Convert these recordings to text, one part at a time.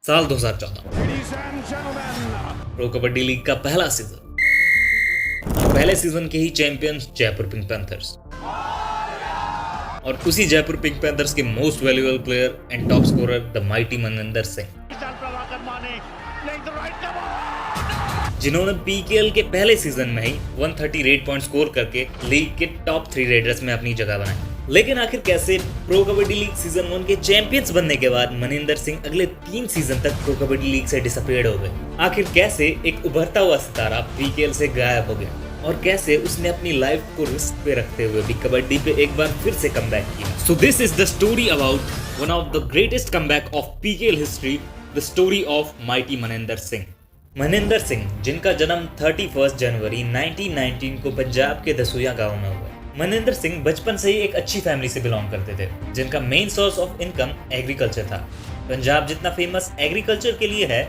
साल 2014 pro kabaddi league का पहला सीजन और पहले सीजन के ही चैंपियंस जयपुर पिंक पैंथर्स और उसी जयपुर पिंक पैंथर्स के most valuable player and top scorer the mighty Maninder Singh, जिन्होंने पीकेएल के पहले सीजन में ही 138 पॉइंट स्कोर करके लीग के टॉप 3 रेडर्स में अपनी जगह बनाई। लेकिन आखिर कैसे प्रो कबड्डी लीग सीजन 1 के चैंपियंस बनने के बाद मनिंदर सिंह अगले 3 सीजन तक प्रो कबड्डी लीग से डिसअपीयर्ड हो गए। आखिर कैसे एक उभरता हुआ सितारा पीकेएल से गायब हो गया और कैसे उसने अपनी लाइफ को रिस्क पे रखते हुए भी कबड्डी पे एक बार फिर से कमबैक किया। So this is the story about one of the greatest comeback of PKL history, the story of mighty Maninder Singh. Maninder Singh, जिनका जन्म 31 जनवरी 1919 को पंजाब के दसूया गांव में हुआ। मनिंदर सिंह बचपन से ही एक अच्छी फैमिली से बिलोंग करते थे, जिनका main source of income agriculture था। पंजाब जितना फेमस एग्रीकल्चर के लिए है,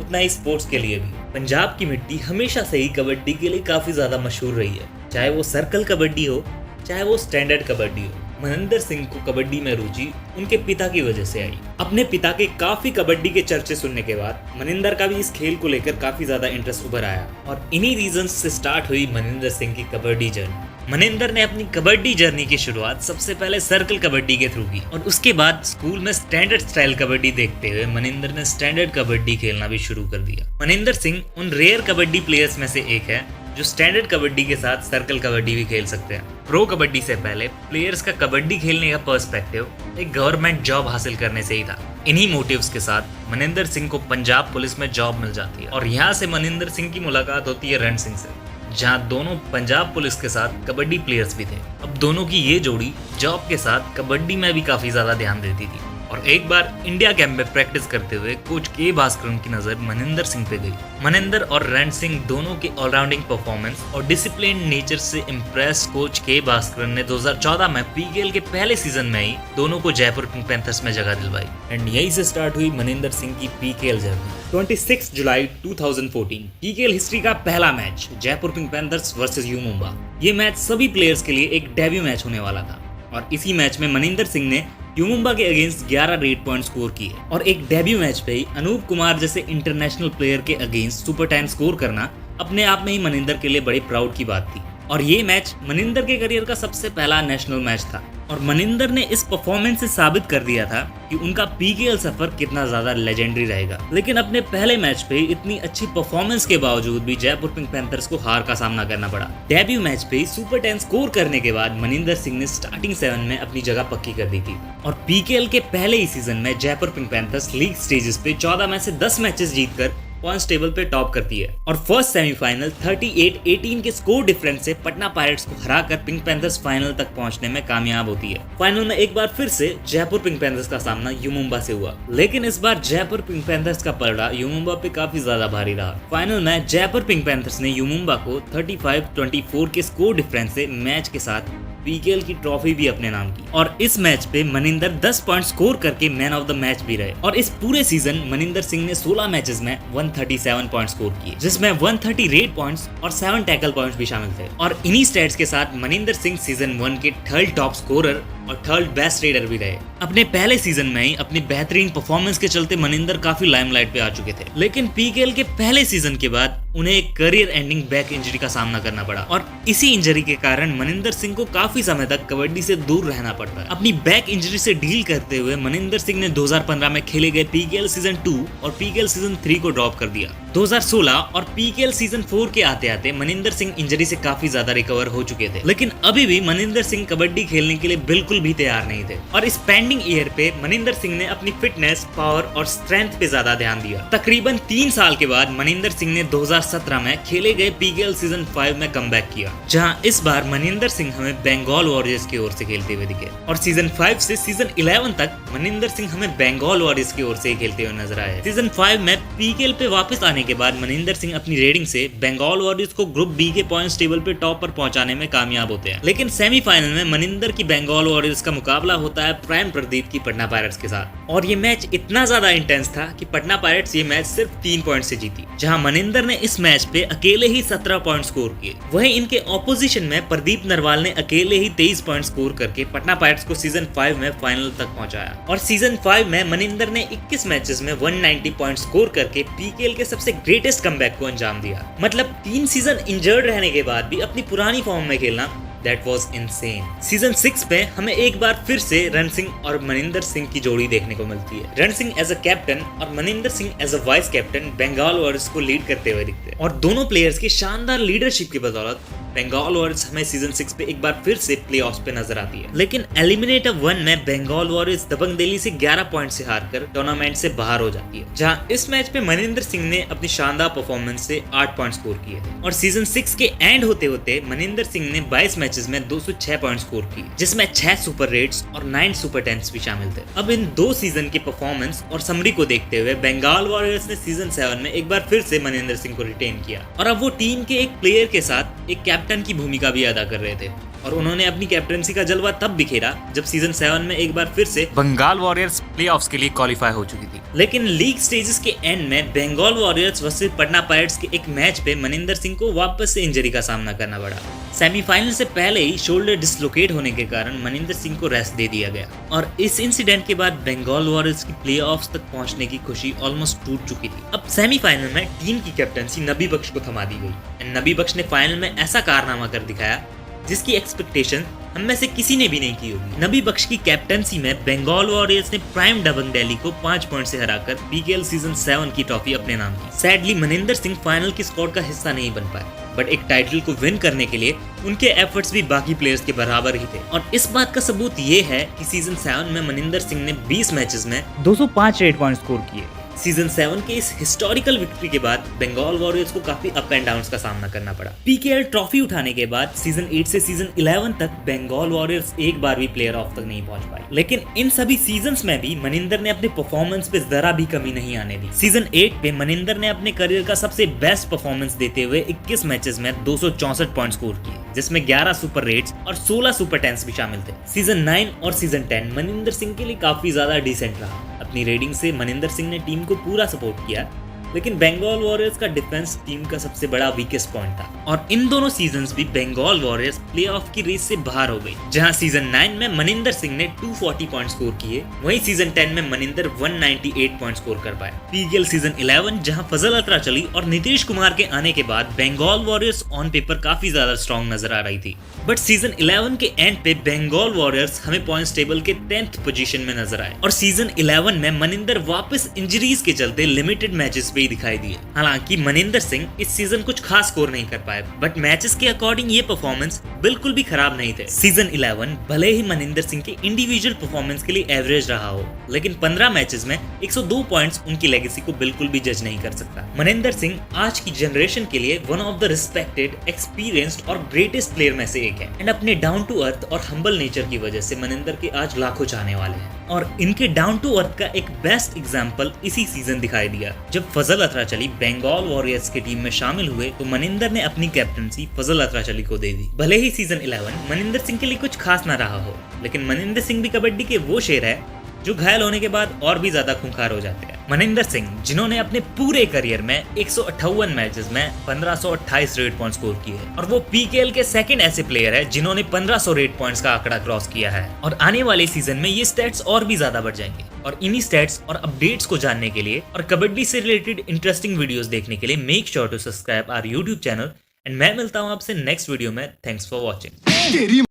उतना ही स्पोर्ट्स के लिए भी। पंजाब की मिट्टी हमेशा से ही कबड्डी के लिए काफी ज्यादा मशहूर रही है, चाहे वो सर्कल कबड्डी हो, चाहे वो स्टैंडर्ड कबड्डी हो। मनिंदर सिंह को कबड्डी में रुचि उनके पिता की वजह से आई। अपने पिता के काफी कबड्डी के चर्चे सुनने के बाद मनिंदर का भी इस खेल को लेकर काफी ज्यादा इंटरेस्ट उभर आया और इन्हीं रीजंस से स्टार्ट हुई मनिंदर सिंह की कबड्डी जर्नी। मनिंदर ने अपनी कबड्डी जर्नी की शुरुआत सबसे पहले सर्कल कबड्डी के थ्रू की और उसके बाद स्कूल में स्टैंडर्ड स्टाइल कबड्डी देखते हुए मनिंदर ने स्टैंडर्ड कबड्डी खेलना भी शुरू कर दिया। मनिंदर सिंह उन रेयर कबड्डी प्लेयर्स में से एक है जो स्टैंडर्ड कबड्डी के साथ सर्कल कबड्डी भी खेल सकते हैं। प्रो कबड्डी से पहले प्लेयर्स का कबड्डी खेलने का पर्सपेक्टिव एक गवर्नमेंट जॉब हासिल करने से ही था। इन्हीं मोटिव्स के साथ मनिंदर सिंह को पंजाब पुलिस में जॉब मिल जाती है और यहाँ से मनिंदर सिंह की मुलाकात होती है रण सिंह से, जहाँ दोनों पंजाब पुलिस के साथ कबड्डी प्लेयर्स भी थे। अब दोनों की ये जोड़ी जॉब के साथ कबड्डी में भी काफी ज्यादा ध्यान देती थी और एक बार इंडिया कैंप में प्रैक्टिस करते हुए कोच के भास्करन की नजर मनिंदर सिंह पे गई। मनिंदर और रण सिंह दोनों के ऑलराउंडिंग परफॉर्मेंस और डिसिप्लिन नेचर से इम्प्रेस कोच के भास्करन ने 2014 में पीकेएल के पहले सीजन में ही दोनों को जयपुर पिंक पैंथर्स में जगह दिलवाई एंड यही से स्टार्ट हुई मनिंदर सिंह की पीकेएल जर्नी। 26 जुलाई 2014 पीकेएल हिस्ट्री का पहला match Jaipur pink panthers versus you Mumba. ये मैच सभी प्लेयर्स के लिए एक डेब्यू मैच होने वाला था और इसी मैच में मनिंदर सिंह ने यू मुंबा के अगेंस्ट 11 रेड पॉइंट स्कोर किए और एक डेब्यू मैच पे ही अनूप कुमार जैसे इंटरनेशनल प्लेयर के अगेंस्ट सुपर 10 स्कोर करना अपने आप में ही मनिंदर के लिए बड़ी प्राउड की बात थी। और ये मैच मनिंदर के करियर का सबसे पहला नेशनल मैच था और मनिंदर ने इस परफॉर्मेंस से साबित कर दिया था कि उनका पीकेएल सफर कितना ज्यादा लेजेंडरी रहेगा। लेकिन अपने पहले मैच पे इतनी अच्छी परफॉर्मेंस के बावजूद भी जयपुर पिंक पैंथर्स को हार का सामना करना पड़ा। डेब्यू मैच पे सुपर 10 स्कोर करने के बाद मनिंदर सिंह ने स्टार्टिंग 7 में अपनी जगह पक्की कर दी थी और पीकेएल के पहले ही सीजन में Jaipur pink panthers league stages पे 14 में से 10 मैचेस जीतकर पॉइंट्स टेबल पे टॉप करती है और फर्स्ट सेमीफाइनल 38-18 के स्कोर डिफरेंस से पटना पायरेट्स को हराकर पिंक पैंथर्स फाइनल तक पहुंचने में कामयाब होती है। फाइनल में एक बार फिर से जयपुर पिंक पैंथर्स का सामना यू मुंबा से हुआ, लेकिन इस बार जयपुर पिंक पैंथर्स का पलड़ा यू मुंबा पे काफी ज्यादा भारी रहा। फाइनल में जयपुर पिंक पैंथर्स ने यू मुंबा को 35-24 के स्कोर डिफरेंस से मैच के साथ पीकेएल की ट्रॉफी भी अपने नाम की और इस मैच पे मनिंदर 10 पॉइंट स्कोर करके मैन ऑफ द मैच भी रहे और इस पूरे सीजन मनिंदर सिंह ने 16 मैचेस में 137 पॉइंट स्कोर किए, जिसमें 130 रेड पॉइंट्स और 7 टैकल पॉइंट्स भी शामिल थे। और इन्हीं स्टैट्स के साथ मनिंदर सिंह सीजन 1 के थर्ड टॉप स्कोरर और थर्ड बेस्ट रेडर भी रहे। अपने पहले सीजन में ही अपनी बेहतरीन परफॉर्मेंस के चलते मनिंदर काफी लाइमलाइट पे आ चुके थे, लेकिन पीकेएल के पहले सीजन के बाद उन्हें एक करियर एंडिंग बैक इंजरी का सामना करना पड़ा और इसी इंजरी के कारण मनिंदर सिंह को काफी समय तक कबड्डी से दूर रहना पड़ता है। अपनी बैक इंजरी से डील करते हुए मनिंदर सिंह ने 2015 में खेले गए पीकेएल सीजन 2 और पीकेएल सीजन 3 को ड्रॉप कर दिया। 2016 और पीकेएल सीजन 4 के आते आते मनिंदर सिंह इंजरी से काफी ज्यादा रिकवर हो चुके थे, लेकिन अभी भी मनिंदर सिंह कबड्डी खेलने के लिए बिल्कुल भी तैयार नहीं थे और इस पेंडिंग ईयर पे मनिंदर सिंह ने अपनी फिटनेस, पावर और स्ट्रेंथ पे ज्यादा ध्यान दिया। तकरीबन 3 साल के बाद मनिंदर सिंह ने 2017 में खेले गए पीकेएल सीजन 5 में कमबैक किया, जहां इस बार मनिंदर सिंह हमें बंगाल वॉरियर्स की ओर से खेलते हुए दिखे और सीजन 5 से सीजन 11 तक मनिंदर सिंह हमें बंगाल वॉरियर्स की ओर से खेलते हुए नजर आए। सीजन 5 में पीकेएल पे वापस आने के बाद मनिंदर सिंह अपनी रेटिंग से बंगाल वॉरियर्स को ग्रुप बी के पॉइंट्स टेबल पे टॉप पर पहुंचाने में कामयाब होते हैं, लेकिन सेमीफाइनल में मनिंदर की बंगाल वॉरियर्स का मुकाबला होता है प्राइम प्रदीप की पटना पायरेट्स के साथ। और ये मैच इतना ज्यादा इंटेंस था कि पटना पायरेट्स ये मैच सिर्फ 3 पॉइंट से जीती, जहां मनिंदर ने इस मैच पे अकेले ही 17 पॉइंट स्कोर किए। वहीं इनके ऑपोजिशन में प्रदीप नरवाल ने अकेले ही 23 पॉइंट स्कोर करके पटना पायरेट्स को सीजन 5 में फाइनल तक पहुंचाया। और सीजन 5 में मनिंदर ने 21 मैचेस में 190 पॉइंट स्कोर करके पीकेएल के सबसे ग्रेटेस्ट कमबैक को अंजाम दिया। मतलब 3 सीजन इंजर्ड रहने के बाद भी अपनी पुरानी फॉर्म में खेलना, That was insane। सीजन 6 में हमें एक बार फिर से रण सिंह और मनिंदर सिंह की जोड़ी देखने को मिलती है। रण सिंह एज अ कैप्टन और Maninder Singh as a vice captain Bengal warriors को लीड करते हुए दिखते हैं। और दोनों प्लेयर्स की शानदार लीडरशिप की बदौलत बंगाल वॉरियर्स हमें सीजन 6 पे एक बार फिर से प्लेऑफ्स पे नजर आती है। लेकिन एलिमिनेटर 1 में बंगाल वॉरियर्स दबंग दिल्ली से 11 पॉइंट से हारकर टूर्नामेंट से बाहर हो जाती है, जहां इस मैच पे मनिंदर सिंह ने अपनी शानदार परफॉर्मेंस से 8 पॉइंट स्कोर किए। और सीजन 6 के एंड होते होते मनिंदर सिंह ने 22 मैचेस में 206 पॉइंट स्कोर किए, जिसमें 6 सुपर रेट्स और 9 सुपर टेंस भी शामिल थे। अब इन 2 सीजन की परफॉर्मेंस और समरी को देखते हुए बंगाल वॉरियर्स ने सीजन 7 में एक बार फिर से मनिंदर सिंह को रिटेन किया, और अब वो टीम के एक प्लेयर के साथ एक कैप्टन की भूमिका भी अदा कर रहे थे। और उन्होंने अपनी कैप्टनसी का जलवा तब बिखेरा जब सीजन 7 में एक बार फिर से बंगाल वॉरियर्स प्लेऑफ्स के लिए क्वालिफाई हो चुकी थी। लेकिन लीग स्टेजेस के एंड में Bengal warriors versus Patna pirates के एक मैच पे मनिंदर सिंह को वापस से इंजरी का सामना करना पड़ा। सेमीफाइनल से पहले ही शोल्डर डिसलोकेट होने के कारण मनिंदर सिंह को रेस्ट दे दिया गया, और इस इंसिडेंट के बाद बंगाल वॉरियर्स की प्लेऑफ्स तक पहुंचने की खुशी ऑलमोस्ट टूट चुकी थी। अब सेमीफाइनल में टीम की कैप्टनसी नबी बख्श को थमा दी गई। नबी बख्श ने फाइनल में ऐसा कारनामा कर दिखाया जिसकी एक्सपेक्टेशन हम में से किसी ने भी नहीं की होगी। नबी बख्श की कैप्टनसी में बंगाल वॉरियर्स ने प्राइम दबंग दिल्ली को 5 पॉइंट से हराकर पीकेएल सीजन 7 की ट्रॉफी अपने नाम की। सैडली मनिंदर सिंह फाइनल की स्क्वाड का हिस्सा नहीं बन पाए, बट एक टाइटल को विन करने के लिए उनके एफर्ट्स भी बाकी प्लेयर्स के बराबर ही थे। और इस बात का सबूत ये है कि सीजन 7 में मनिंदर सिंह ने 20 मैचेस में 205 रेट पॉइंट स्कोर किए। सीजन 7 के इस हिस्टोरिकल विक्ट्री के बाद बंगाल वॉरियर्स को काफी अप एंड डाउन्स का सामना करना पड़ा। पीकेएल ट्रॉफी उठाने के बाद सीजन 8 से सीजन 11 तक बंगाल वॉरियर्स एक बार भी प्लेयर ऑफ तक नहीं पहुंच पाई। लेकिन इन सभी सीजन्स में भी मनिंदर ने अपने परफॉर्मेंस पे जरा भी कमी नहीं आने दी। सीजन 8 पे मनिंदर ने अपने करियर का सबसे बेस्ट परफॉर्मेंस देते हुए 21 मैचेस में 264 पॉइंट स्कोर किए, जिसमें 11 सुपर रेट्स और 16 सुपर टेंस भी शामिल थे। सीजन 9 और सीजन 10 मनिंदर सिंह के लिए काफी ज्यादा डिसेंट रहा। अपनी रेटिंग से मनिंदर सिंह ने टीम को पूरा सपोर्ट किया, लेकिन बंगाल वॉरियर्स का डिफेंस टीम का सबसे बड़ा वीकेस्ट पॉइंट था। और इन दोनों सीजन्स भी बंगाल वॉरियर्स प्लेऑफ की रेस से बाहर हो गई, जहां सीजन 9 में मनिंदर सिंह ने 240 पॉइंट स्कोर किए, वहीं सीजन 10 में मनिंदर 198 पॉइंट स्कोर कर पाए। पीकेएल सीजन 11 जहां फजल अतरा चली और नीतीश कुमार के आने के बाद बंगाल वॉरियर्स ऑन पेपर काफी ज्यादा स्ट्रॉन्ग नजर आ रही थी, बट सीजन 11 के एंड पे बंगाल वॉरियर्स हमें पॉइंट्स टेबल के 10th पोजीशन में नजर आए। और सीजन 11 में मनिंदर वापस इंजरीज के चलते लिमिटेड मैचेस पे ही दिखाई दिए। हालांकि मनिंदर सिंह इस सीजन कुछ खास स्कोर नहीं कर पाए, बट मैचेस के अकॉर्डिंग ये परफॉर्मेंस बिल्कुल भी खराब नहीं थे। सीजन 11 भले ही मनिंदर सिंह के इंडिविजुअल परफॉर्मेंस के लिए एवरेज रहा हो, लेकिन 15 मैचेस में 102 पॉइंट्स उनकी लेगेसी को बिल्कुल भी जज नहीं कर सकता। मनिंदर सिंह आज की जनरेशन के लिए one of the respected, experienced और ग्रेटेस्ट प्लेयर में से एक है। एंड अपने डाउन टू अर्थ और हम्बल नेचर की वजह से मनिंदर के आज लाखों चाहने वाले हैं। और इनके डाउन टू अर्थ का एक बेस्ट एग्जांपल इसी सीजन दिखाई दिया, जब फजल अतरा चली बंगाल वॉरियर्स की टीम में शामिल हुए तो मनिंदर ने अपनी कैप्टनसी फजल अतरा चली को दे दी। भले ही सीजन 11 मनिंदर सिंह के लिए कुछ खास ना रहा हो, लेकिन मनिंदर सिंह भी कबड्डी के वो शेर है जो घायल होने के बाद और भी ज्यादा खूंखार हो जाते हैं। मनिंदर सिंह जिन्होंने अपने पूरे करियर में 158 मैचेस में 1528 रेट पॉइंट स्कोर किए, और वो पीकेएल के सेकंड ऐसे प्लेयर है जिन्होंने 1500 रेट पॉइंट्स का आंकड़ा क्रॉस किया है। और आने वाले सीजन में ये स्टैट्स और भी ज्यादा बढ़ जाएंगे। और इन्हीं स्टैट्स और अपडेट्स को जानने के लिए और कबड्डी से रिलेटेड इंटरेस्टिंग वीडियोस देखने के लिए make sure to subscribe our YouTube channel. And मैं मिलता हूँ आपसे नेक्स्ट वीडियो में। Thanks for watching.